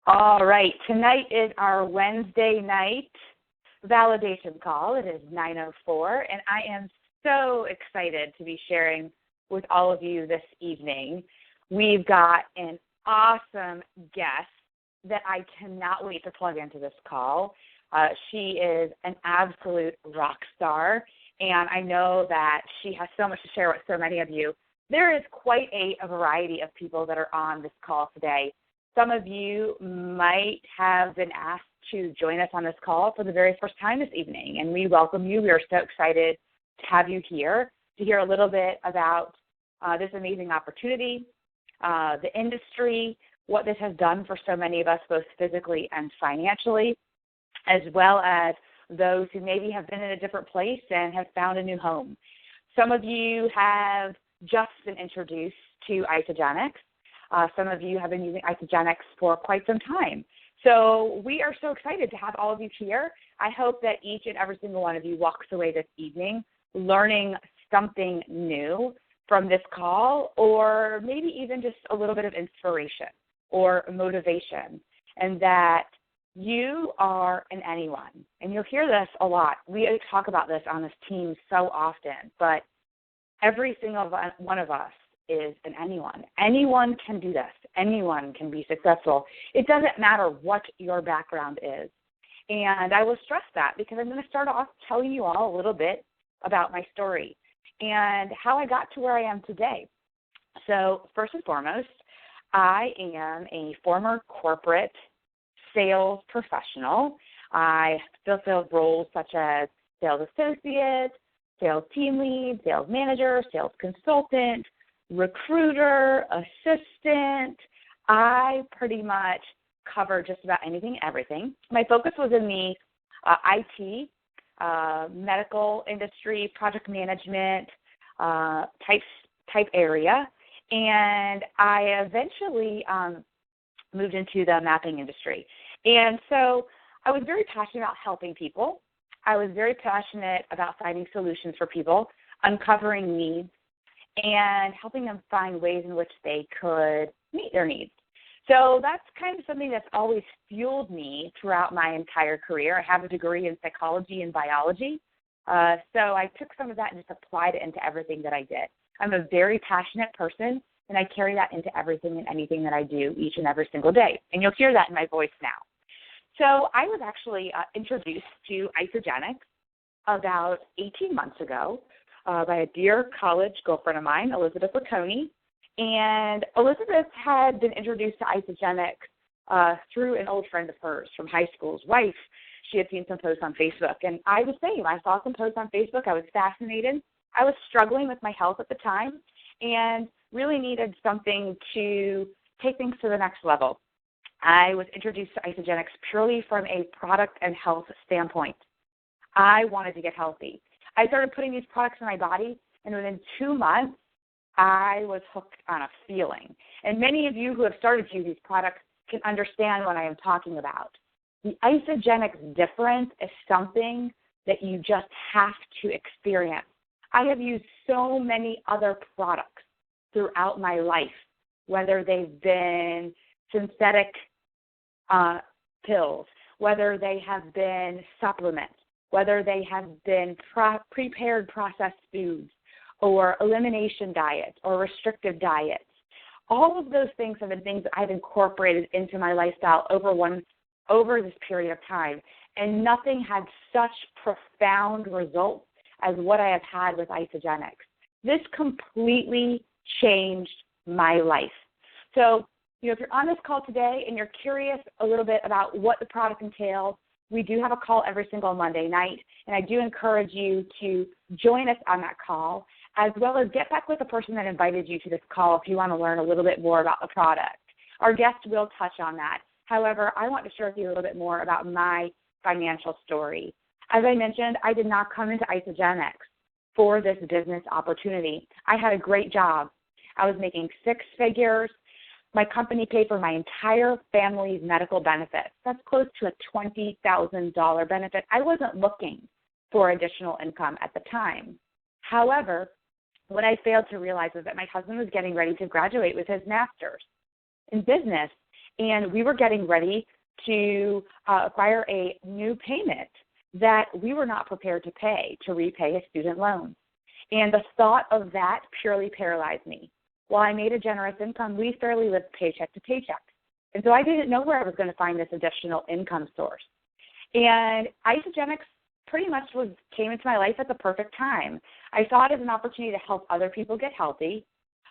All right, tonight is our Wednesday night validation call. It is 9:04, and I am so excited to be sharing with all of you this evening. We've got an awesome guest that I cannot wait to plug into this call. She is an absolute rock star, and I know that she has so much to share with so many of you. There is quite a variety of people that are on this call today. Some of you might have been asked to join us on this call for the very first time this evening, and we welcome you. We are so excited to have you here to hear a little bit about this amazing opportunity, the industry, what this has done for so many of us, both physically and financially, as well as those who maybe have been in a different place and have found a new home. Some of you have just been introduced to Isagenix. Some of you have been using Isagenix for quite some time. So we are so excited to have all of you here. I hope that each and every single one of you walks away this evening learning something new from this call, or maybe even just a little bit of inspiration or motivation, and that you are an anyone. And you'll hear this a lot. We talk about this on this team so often, but every single one of us is an anyone. Anyone can do this. Anyone can be successful. It doesn't matter what your background is. And I will stress that because I'm going to start off telling you all a little bit about my story and how I got to where I am today. So first and foremost, I am a former corporate sales professional. I fulfilled roles such as sales associate, sales team lead, sales manager, sales consultant, recruiter, assistant. I pretty much covered just about anything and everything. My focus was in the IT, medical industry, project management type area, and I eventually moved into the mapping industry. And so I was very passionate about helping people. I was very passionate about finding solutions for people, uncovering needs, and helping them find ways in which they could meet their needs. So that's kind of something that's always fueled me throughout my entire career. I have a degree in psychology and biology, so I took some of that and just applied it into everything that I did. I'm a very passionate person, and I carry that into everything and anything that I do each and every single day. And you'll hear that in my voice now. So I was actually introduced to Isagenix about 18 months ago by a dear college girlfriend of mine, Elizabeth Lacconi. And Elizabeth had been introduced to Isagenix through an old friend of hers from high school's wife. She had seen some posts on Facebook. And I was saying, I saw some posts on Facebook. I was fascinated. I was struggling with my health at the time and really needed something to take things to the next level. I was introduced to Isagenix purely from a product and health standpoint. I wanted to get healthy. I started putting these products in my body, and within 2 months, I was hooked on a feeling. And many of you who have started to use these products can understand what I am talking about. The Isagenix difference is something that you just have to experience. I have used so many other products throughout my life, whether they've been synthetic pills, whether they have been supplements, whether they have been prepared processed foods or elimination diets or restrictive diets. All of those things have been things that I've incorporated into my lifestyle over this period of time, and nothing had such profound results as what I have had with Isagenix. This completely changed my life. So, if you're on this call today and you're curious a little bit about what the product entails, we do have a call every single Monday night, and I do encourage you to join us on that call, as well as get back with the person that invited you to this call if you want to learn a little bit more about the product. Our guest will touch on that. However, I want to share with you a little bit more about my financial story. As I mentioned, I did not come into Isagenix for this business opportunity. I had a great job. I was making 6 figures. My company paid for my entire family's medical benefits. That's close to a $20,000 benefit. I wasn't looking for additional income at the time. However, what I failed to realize was that my husband was getting ready to graduate with his master's in business, and we were getting ready to acquire a new payment that we were not prepared to pay to repay a student loan. And the thought of that purely paralyzed me. While I made a generous income, we fairly lived paycheck to paycheck. And so I didn't know where I was going to find this additional income source. And Isagenix pretty much came into my life at the perfect time. I saw it as an opportunity to help other people get healthy,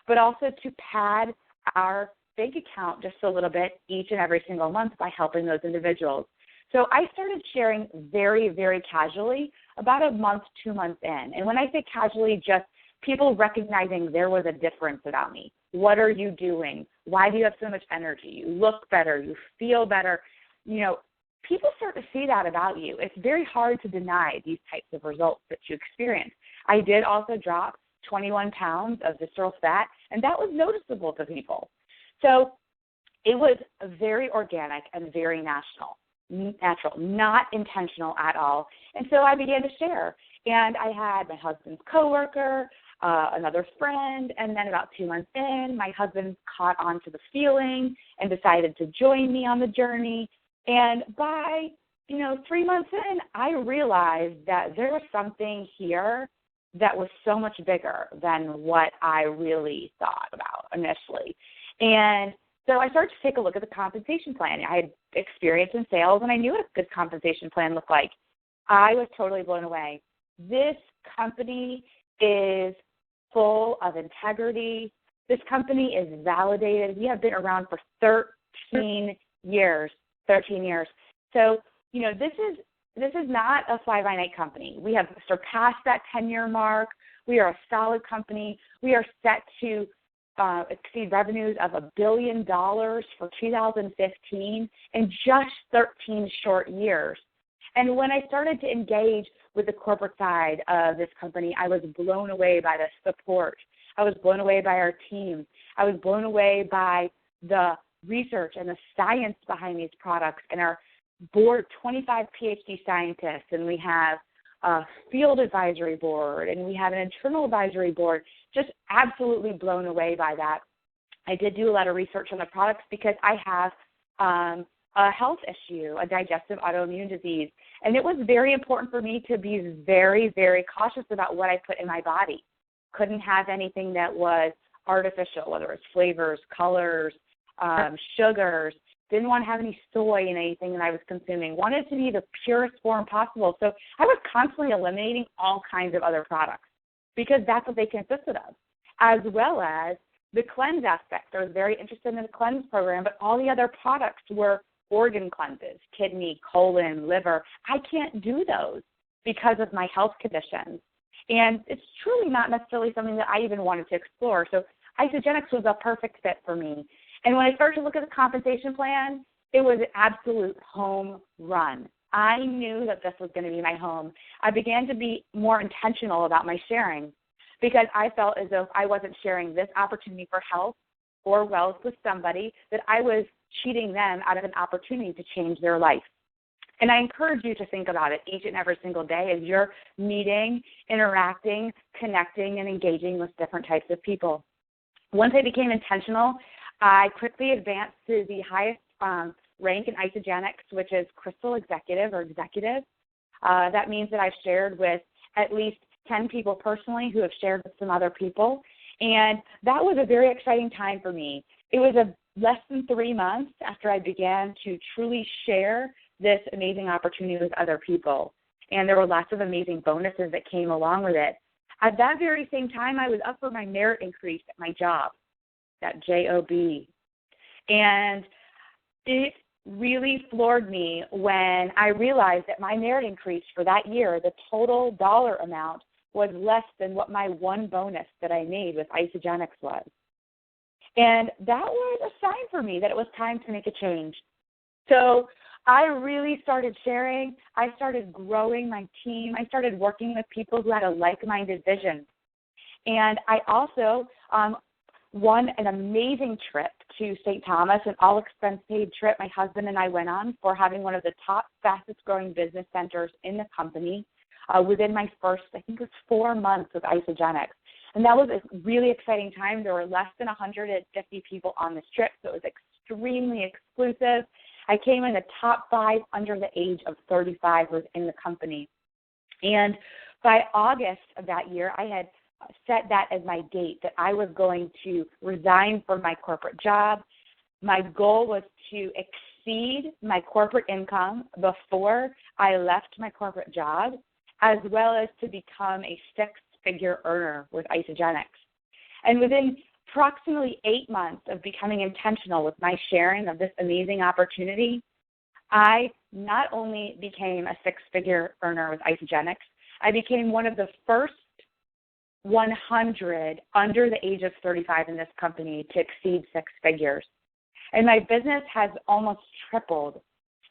but also to pad our bank account just a little bit each and every single month by helping those individuals. So I started sharing very, very casually about a month, 2 months in. And when I say casually, just people recognizing there was a difference about me. What are you doing? Why do you have so much energy? You look better. You feel better. You know, people start to see that about you. It's very hard to deny these types of results that you experience. I did also drop 21 pounds of visceral fat, and that was noticeable to people. So it was very organic and very natural, not intentional at all. And so I began to share. And I had my husband's coworker, another friend, and then about 2 months in, my husband caught on to the feeling and decided to join me on the journey. And by, 3 months in, I realized that there was something here that was so much bigger than what I really thought about initially. And so I started to take a look at the compensation plan. I had experience in sales, and I knew what a good compensation plan looked like. I was totally blown away. This company is full of integrity. This company is validated. We have been around for 13 years. So, this is not a fly-by-night company. We have surpassed that 10-year mark. We are a solid company. We are set to exceed revenues of $1 billion for 2015 in just 13 short years. And when I started to engage with the corporate side of this company, I was blown away by the support. I was blown away by our team. I was blown away by the research and the science behind these products and our board, 25 PhD scientists, and we have a field advisory board, and we have an internal advisory board. Just absolutely blown away by that. I did do a lot of research on the products because I have a health issue, a digestive autoimmune disease, and it was very important for me to be very, very cautious about what I put in my body. Couldn't have anything that was artificial, whether it's flavors, colors, sugars. Didn't want to have any soy in anything that I was consuming. Wanted to be the purest form possible. So I was constantly eliminating all kinds of other products because that's what they consisted of, as well as the cleanse aspect. I was very interested in the cleanse program, but all the other products were organ cleanses, kidney, colon, liver. I can't do those because of my health conditions. And it's truly not necessarily something that I even wanted to explore. So Isagenix was a perfect fit for me. And when I started to look at the compensation plan, it was an absolute home run. I knew that this was going to be my home. I began to be more intentional about my sharing because I felt as though if I wasn't sharing this opportunity for health or wealth with somebody, that I was cheating them out of an opportunity to change their life. And I encourage you to think about it each and every single day as you're meeting, interacting, connecting, and engaging with different types of people. Once I became intentional, I quickly advanced to the highest rank in Isagenix, which is Crystal Executive or Executive. That means that I've shared with at least 10 people personally who have shared with some other people. And that was a very exciting time for me. It was less than 3 months after I began to truly share this amazing opportunity with other people. And there were lots of amazing bonuses that came along with it. At that very same time, I was up for my merit increase at my job, that job. And it really floored me when I realized that my merit increase for that year, the total dollar amount, was less than what my one bonus that I made with Isagenix was. And that was a sign for me that it was time to make a change. So I really started sharing. I started growing my team. I started working with people who had a like-minded vision. And I also won an amazing trip to St. Thomas, an all-expense-paid trip my husband and I went on for having one of the top, fastest-growing business centers in the company within my first, I think it was 4 months with Isagenix. And that was a really exciting time. There were less than 150 people on this trip, so it was extremely exclusive. I came in the top 5 under the age of 35 within the company. And by August of that year, I had set that as my date, that I was going to resign from my corporate job. My goal was to exceed my corporate income before I left my corporate job, as well as to become a 6-figure earner with Isagenix. And within approximately 8 months of becoming intentional with my sharing of this amazing opportunity, I not only became a 6-figure earner with Isagenix, I became one of the first 100 under the age of 35 in this company to exceed 6 figures. And my business has almost tripled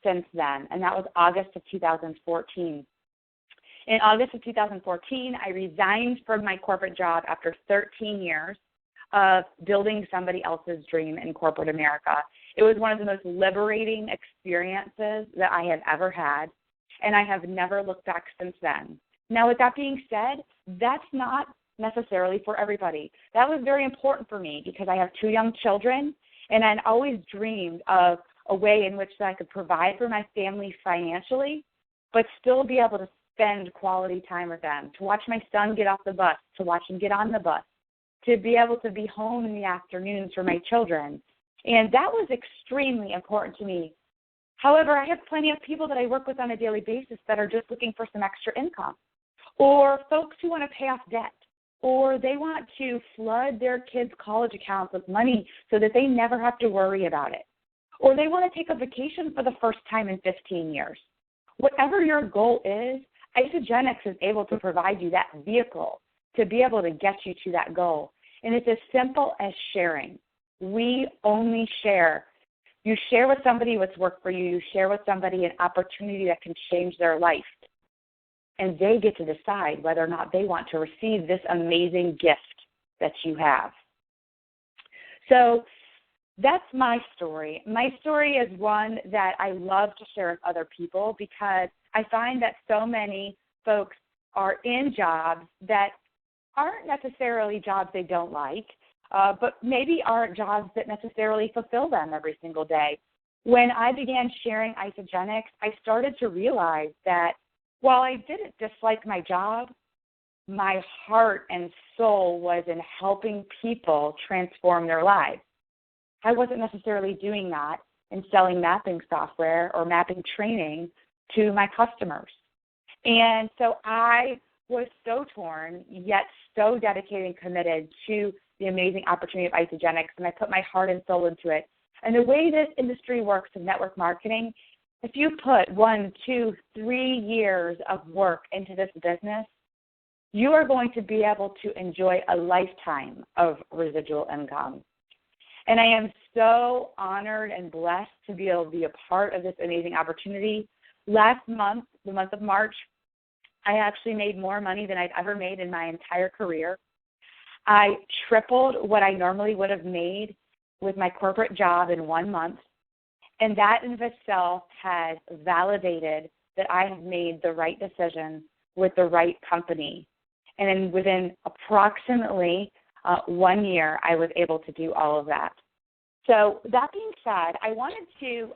since then, and that was August of 2014. In August of 2014, I resigned from my corporate job after 13 years of building somebody else's dream in corporate America. It was one of the most liberating experiences that I have ever had, and I have never looked back since then. Now, with that being said, that's not necessarily for everybody. That was very important for me because I have 2 young children, and I'd always dreamed of a way in which I could provide for my family financially, but still be able to spend quality time with them, to watch my son get off the bus, to watch him get on the bus, to be able to be home in the afternoons for my children. And that was extremely important to me. However, I have plenty of people that I work with on a daily basis that are just looking for some extra income, or folks who want to pay off debt, or they want to flood their kids' college accounts with money so that they never have to worry about it, or they want to take a vacation for the first time in 15 years. Whatever your goal is, Isagenix is able to provide you that vehicle to be able to get you to that goal. And it's as simple as sharing. We only share. You share with somebody what's worked for you. You share with somebody an opportunity that can change their life. And they get to decide whether or not they want to receive this amazing gift that you have. So that's my story. My story is one that I love to share with other people because I find that so many folks are in jobs that aren't necessarily jobs they don't like, but maybe aren't jobs that necessarily fulfill them every single day. When I began sharing Isagenix, I started to realize that while I didn't dislike my job, my heart and soul was in helping people transform their lives. I wasn't necessarily doing that in selling mapping software or mapping training to my customers. And so I was so torn, yet so dedicated and committed to the amazing opportunity of Isagenix, and I put my heart and soul into it. And the way this industry works in network marketing, if you put 1, 2, 3 years of work into this business, you are going to be able to enjoy a lifetime of residual income. And I am so honored and blessed to be able to be a part of this amazing opportunity. Last month, the month of March, I actually made more money than I'd ever made in my entire career. I tripled what I normally would have made with my corporate job in 1 month. And that in itself has validated that I have made the right decision with the right company. And then within approximately 1 year, I was able to do all of that. So that being said, I wanted to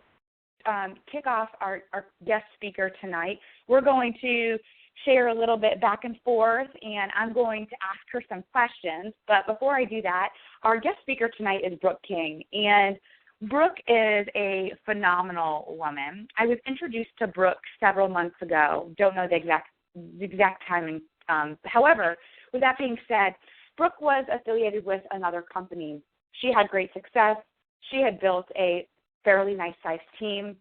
kick off our guest speaker tonight. We're going to share a little bit back and forth, and I'm going to ask her some questions. But before I do that, our guest speaker tonight is Brooke King. And Brooke is a phenomenal woman. I was introduced to Brooke several months ago. Don't know the exact timing. However, with that being said, Brooke was affiliated with another company. She had great success. She had built a fairly nice-sized team,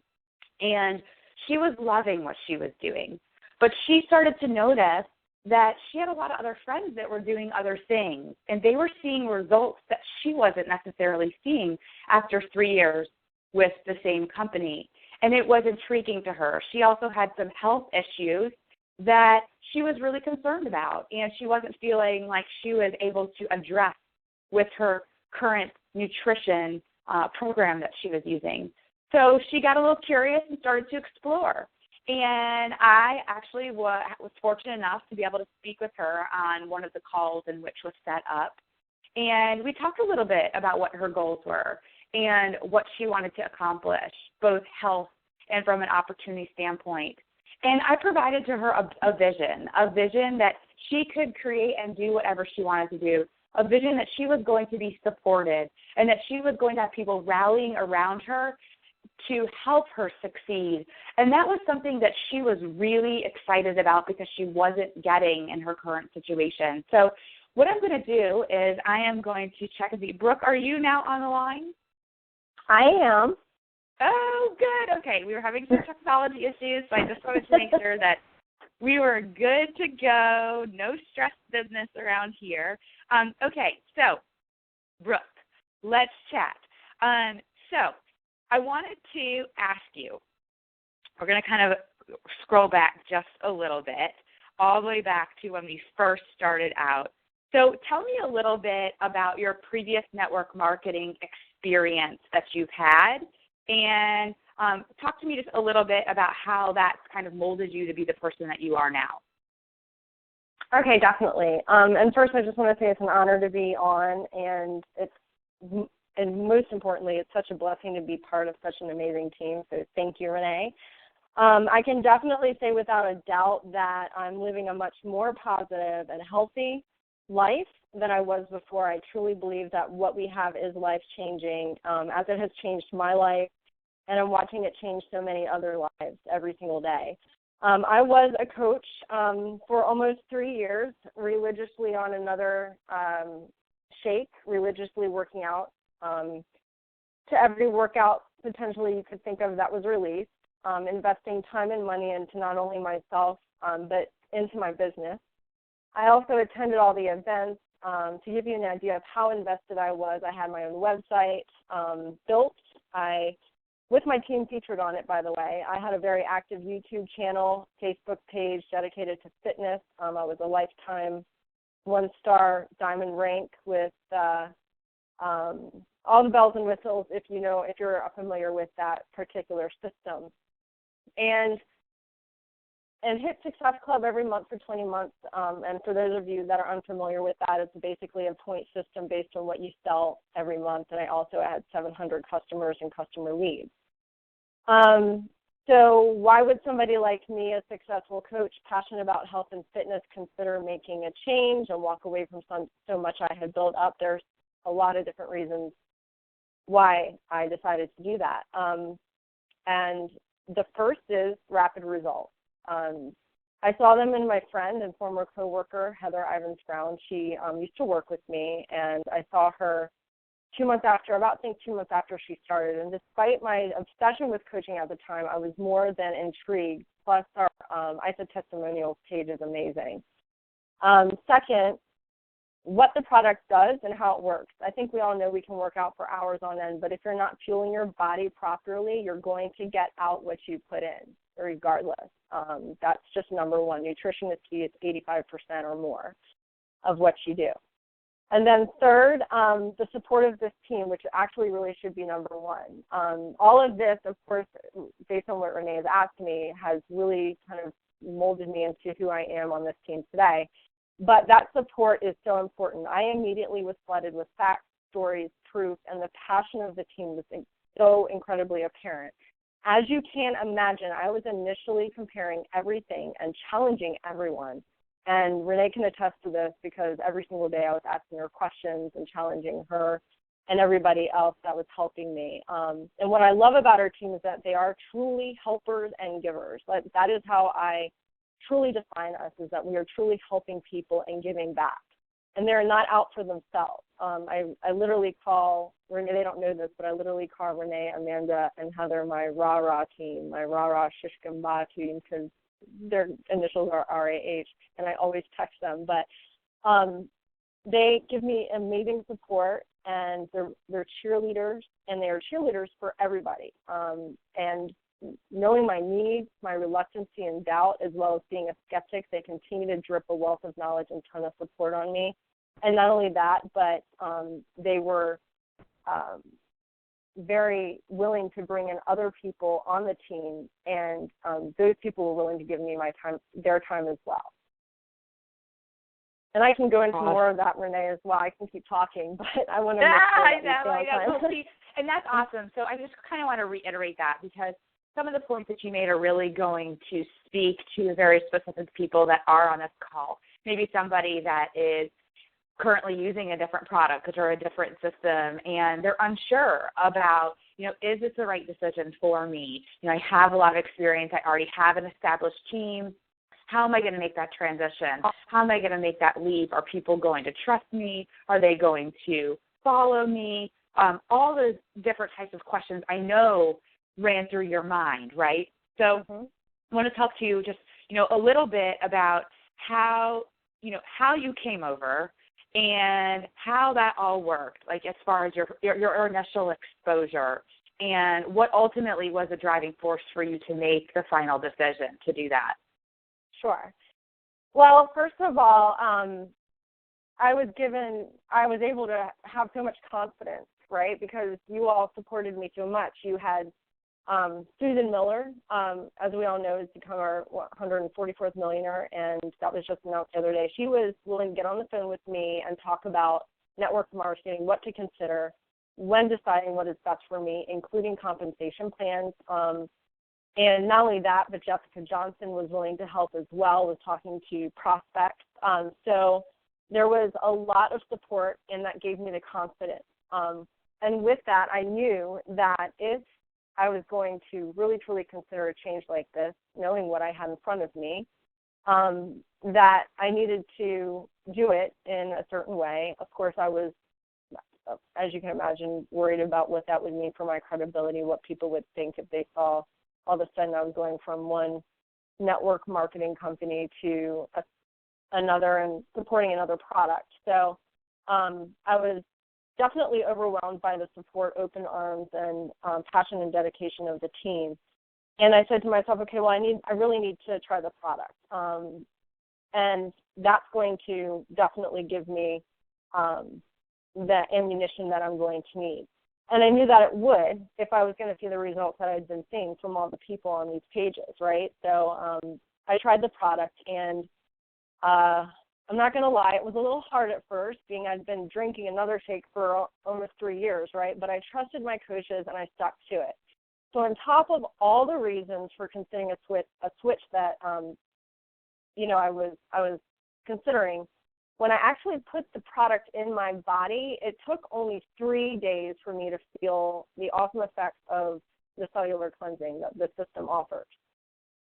and she was loving what she was doing. But she started to notice that she had a lot of other friends that were doing other things, and they were seeing results that she wasn't necessarily seeing after 3 years with the same company. And it was intriguing to her. She also had some health issues that she was really concerned about, and she wasn't feeling like she was able to address with her current nutrition program that she was using. So she got a little curious and started to explore. And I actually was fortunate enough to be able to speak with her on one of the calls in which was set up. And we talked a little bit about what her goals were and what she wanted to accomplish, both health and from an opportunity standpoint. And I provided to her a vision that she could create and do whatever she wanted to do, a vision that she was going to be supported and that she was going to have people rallying around her to help her succeed. And that was something that she was really excited about because she wasn't getting in her current situation. So what I'm going to do is I am going to check and see. Brooke, are you now on the line? I am. Oh, good. Okay, we were having some technology issues, so I just wanted to make sure that we were good to go. No stress business around here. Okay, so Brooke, let's chat. So I wanted to ask you, we're going to kind of scroll back just a little bit, all the way back to when we first started out. So tell me a little bit about your previous network marketing experience that you've had, and talk to me just a little bit about how that's kind of molded you to be the person that you are now. Okay, definitely. And first, I just want to say it's an honor to be on, and most importantly, it's such a blessing to be part of such an amazing team. So thank you, Renee. I can definitely say without a doubt that I'm living a much more positive and healthy life than I was before. I truly believe that what we have is life-changing, as it has changed my life, and I'm watching it change so many other lives every single day. I was a coach for almost 3 years, religiously on another shake, religiously working out to every workout potentially you could think of that was released, investing time and money into not only myself but into my business. I also attended all the events. To give you an idea of how invested I was, I had my own website built. With my team featured on it, by the way. I had a very active YouTube channel, Facebook page dedicated to fitness. I was a lifetime 1-star diamond rank with all the bells and whistles, if you're familiar with that particular system. And hit Success Club every month for 20 months. And for those of you that are unfamiliar with that, it's basically a point system based on what you sell every month. And I also had 700 customers and customer leads. So why would somebody like me, a successful coach, passionate about health and fitness, consider making a change and walk away from so much I had built up? There's a lot of different reasons why I decided to do that. And the first is rapid results. I saw them in my friend and former coworker, Heather Ivins-Brown. She used to work with me, and I saw her 2 months after, about 2 months after she started. And despite my obsession with coaching at the time, I was more than intrigued. Plus, our ISA testimonials page is amazing. Second, what the product does and how it works. I think we all know we can work out for hours on end, but if you're not fueling your body properly, you're going to get out what you put in, regardless. That's just number one. Nutrition is key. It's 85% or more of what you do. And then third, the support of this team, which actually really should be number one. All of this, of course, based on what Renee has asked me, has really kind of molded me into who I am on this team today. But that support is so important. I immediately was flooded with facts, stories, proof, and the passion of the team was so incredibly apparent. As you can imagine, I was initially comparing everything and challenging everyone. And Renee can attest to this because every single day I was asking her questions and challenging her and everybody else that was helping me. And what I love about our team is that they are truly helpers and givers. That is how I truly define us, is that we are truly helping people and giving back. And they're not out for themselves. I literally call, Renee, they don't know this, but I literally call Renee, Amanda, and Heather my rah-rah team, my rah-rah shish-gamba team, because their initials are RAH, and I always text them. But they give me amazing support, and they're cheerleaders, and they are cheerleaders for everybody. And knowing my needs, my reluctancy and doubt, as well as being a skeptic, they continue to drip a wealth of knowledge and ton of support on me. And not only that, but they were very willing to bring in other people on the team, and those people were willing to give me their time as well. And I can go into more of that, Renee, as well. I can keep talking, but I want to make sure that I know. And that's awesome. So I just kind of want to reiterate that, because some of the points that you made are really going to speak to very specific people that are on this call. Maybe somebody that is currently using a different product or a different system, and they're unsure about, is this the right decision for me? I have a lot of experience. I already have an established team. How am I going to make that transition? How am I going to make that leap? Are people going to trust me? Are they going to follow me? All those different types of questions I know ran through your mind, right? So I want to talk to you just, a little bit about how you came over and how that all worked, like as far as your initial exposure, and what ultimately was a driving force for you to make the final decision to do that. Sure. Well, first of all, I was able to have so much confidence, right, because you all supported me so much. You had Susan Miller, as we all know, has become our 144th millionaire, and that was just announced the other day. She was willing to get on the phone with me and talk about network marketing, what to consider when deciding what is best for me, including compensation plans. And not only that, but Jessica Johnson was willing to help as well with talking to prospects. So there was a lot of support, and that gave me the confidence. And with that, I knew that if I was going to really, truly consider a change like this, knowing what I had in front of me, that I needed to do it in a certain way. Of course, I was, as you can imagine, worried about what that would mean for my credibility, what people would think if they saw all of a sudden I was going from one network marketing company to another and supporting another product. So I was definitely overwhelmed by the support, open arms, and passion and dedication of the team. And I said to myself, okay, well, I really need to try the product. And that's going to definitely give me the ammunition that I'm going to need. And I knew that it would if I was going to see the results that I'd been seeing from all the people on these pages, right? So I tried the product, and I'm not going to lie, it was a little hard at first, being I'd been drinking another shake for almost 3 years, right? But I trusted my coaches, and I stuck to it. So on top of all the reasons for considering a switch that, I was considering, when I actually put the product in my body, it took only 3 days for me to feel the awesome effects of the cellular cleansing that the system offers.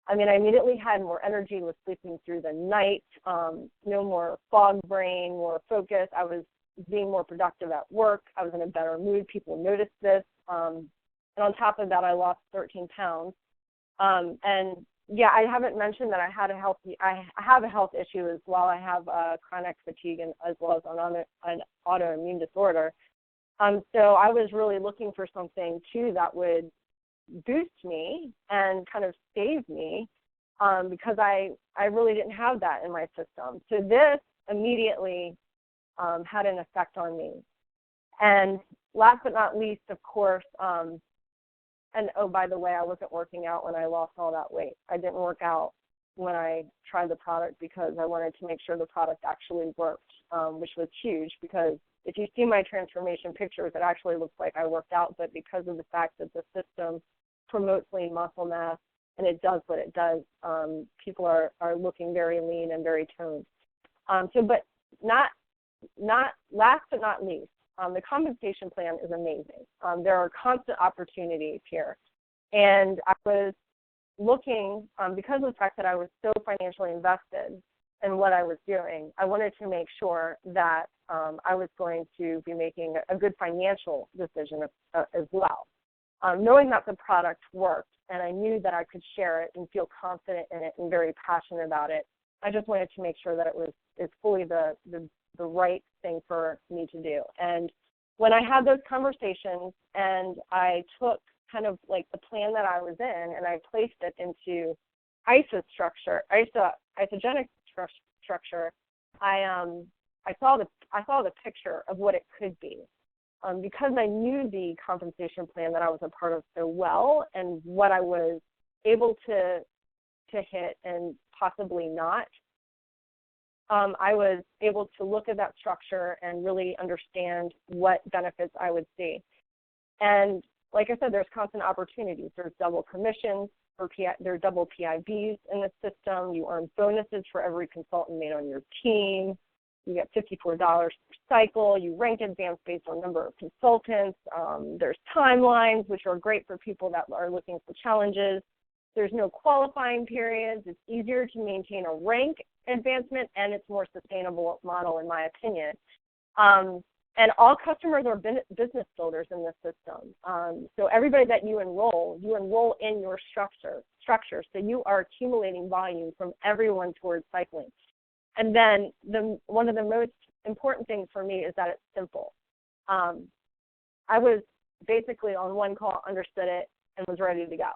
I mean, I immediately had more energy, was sleeping through the night, no more fog brain, more focus. I was being more productive at work. I was in a better mood. People noticed this. And on top of that, I lost 13 pounds. And yeah, I haven't mentioned that I have a health issue as well. I have chronic fatigue and as well as an autoimmune disorder. So I was really looking for something too that would boost me and kind of save me because I really didn't have that in my system. So this immediately had an effect on me. And last but not least, of course, and oh, by the way, I wasn't working out when I lost all that weight. I didn't work out when I tried the product because I wanted to make sure the product actually worked, which was huge because if you see my transformation pictures, it actually looks like I worked out, but because of the fact that the system promotes lean muscle mass and it does what it does, people are looking very lean and very toned. But not last but not least, the compensation plan is amazing. There are constant opportunities here. And I was looking, because of the fact that I was so financially invested in what I was doing, I wanted to make sure that I was going to be making a good financial decision as well. Knowing that the product worked and I knew that I could share it and feel confident in it and very passionate about it, I just wanted to make sure that it's fully the right thing for me to do. And when I had those conversations and I took kind of like the plan that I was in and I placed it into Isagenix structure, I saw the picture of what it could be. because I knew the compensation plan that I was a part of so well and what I was able to hit and possibly not, I was able to look at that structure and really understand what benefits I would see. And like I said, there's constant opportunities. There's double commissions, there are double PIVs in the system. You earn bonuses for every consultant made on your team. You get $54 per cycle. You rank advanced based on number of consultants. There's timelines, which are great for people that are looking for challenges. There's no qualifying periods. It's easier to maintain a rank advancement, and it's more sustainable model, in my opinion. And all customers are business builders in this system. So everybody that you enroll in your structure. So you are accumulating volume from everyone towards cycling. And then one of the most important things for me is that it's simple. I was basically on one call, understood it, and was ready to go.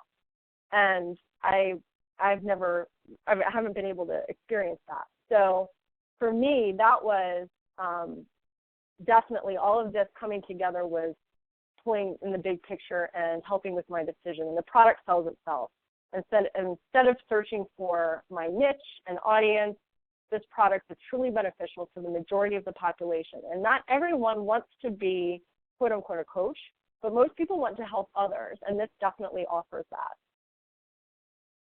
And I haven't been able to experience that. So for me, that was definitely all of this coming together was pulling in the big picture and helping with my decision. And the product sells itself. Instead of searching for my niche and audience, this product is truly beneficial to the majority of the population. And not everyone wants to be, quote unquote, a coach, but most people want to help others. And this definitely offers that.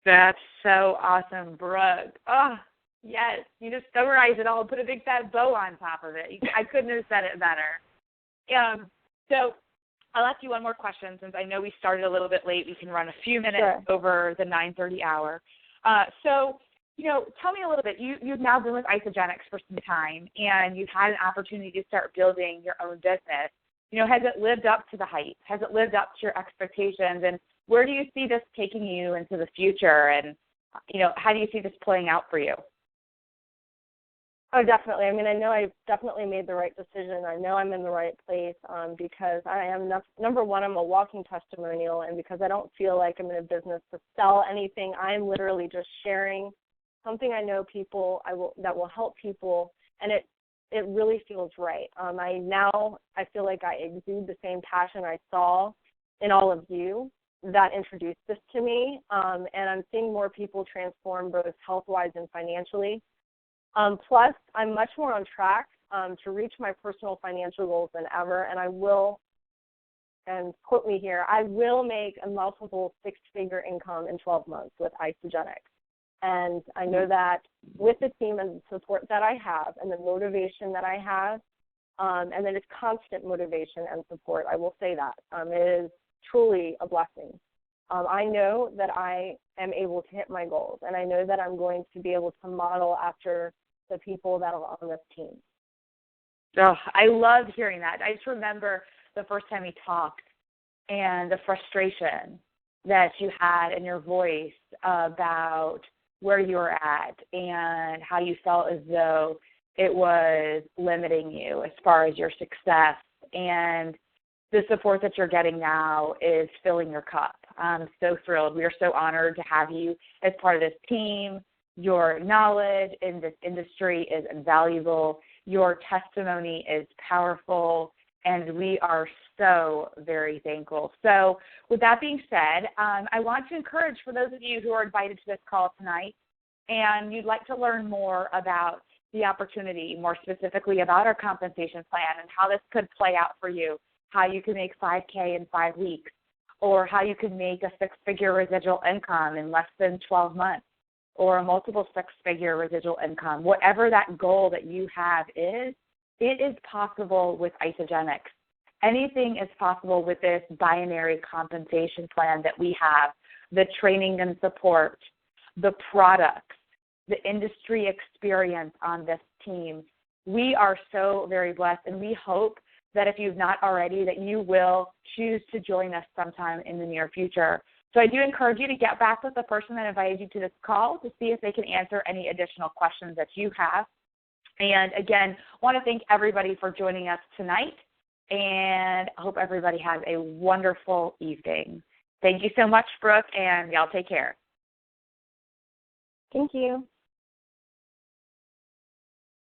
That's so awesome, Brooke. Oh, yes. You just summarized it all and put a big fat bow on top of it. I couldn't have said it better. So I'll ask you one more question since I know we started a little bit late. We can run a few minutes over the 9:30 hour. So, tell me a little bit. You've now been with Isagenix for some time, and you've had an opportunity to start building your own business. Has it lived up to the hype? Has it lived up to your expectations? And where do you see this taking you into the future? And, how do you see this playing out for you? Oh, definitely. I mean, I know I've definitely made the right decision. I know I'm in the right place because I am, number one, I'm a walking testimonial, and because I don't feel like I'm in a business to sell anything, I'm literally just sharing something I know that will help people, and it really feels right. I feel like I exude the same passion I saw in all of you that introduced this to me, and I'm seeing more people transform both health-wise and financially. Plus, I'm much more on track to reach my personal financial goals than ever, and I will, and quote me here, I will make a multiple six-figure income in 12 months with Isagenix. And I know that with the team and the support that I have and the motivation that I have, and then it's constant motivation and support, I will say that. It is truly a blessing. I know that I am able to hit my goals, and I know that I'm going to be able to model after the people that are on this team. Oh, I love hearing that. I just remember the first time we talked and the frustration that you had in your voice about where you were at and how you felt as though it was limiting you as far as your success. And the support that you're getting now is filling your cup. I'm so thrilled. We are so honored to have you as part of this team. Your knowledge in this industry is invaluable. Your testimony is powerful, and we are so very thankful. So with that being said, I want to encourage, for those of you who are invited to this call tonight and you'd like to learn more about the opportunity, more specifically about our compensation plan and how this could play out for you, how you can make $5K in 5 weeks, or how you can make a six-figure residual income in less than 12 months, or a multiple six-figure residual income. Whatever that goal that you have is, it is possible with Isagenix. Anything is possible with this binary compensation plan that we have, the training and support, the products, the industry experience on this team. We are so very blessed, and we hope that if you've not already, that you will choose to join us sometime in the near future. So I do encourage you to get back with the person that invited you to this call to see if they can answer any additional questions that you have. And again, want to thank everybody for joining us tonight, and I hope everybody has a wonderful evening. Thank you so much, Brooke, and y'all take care. Thank you.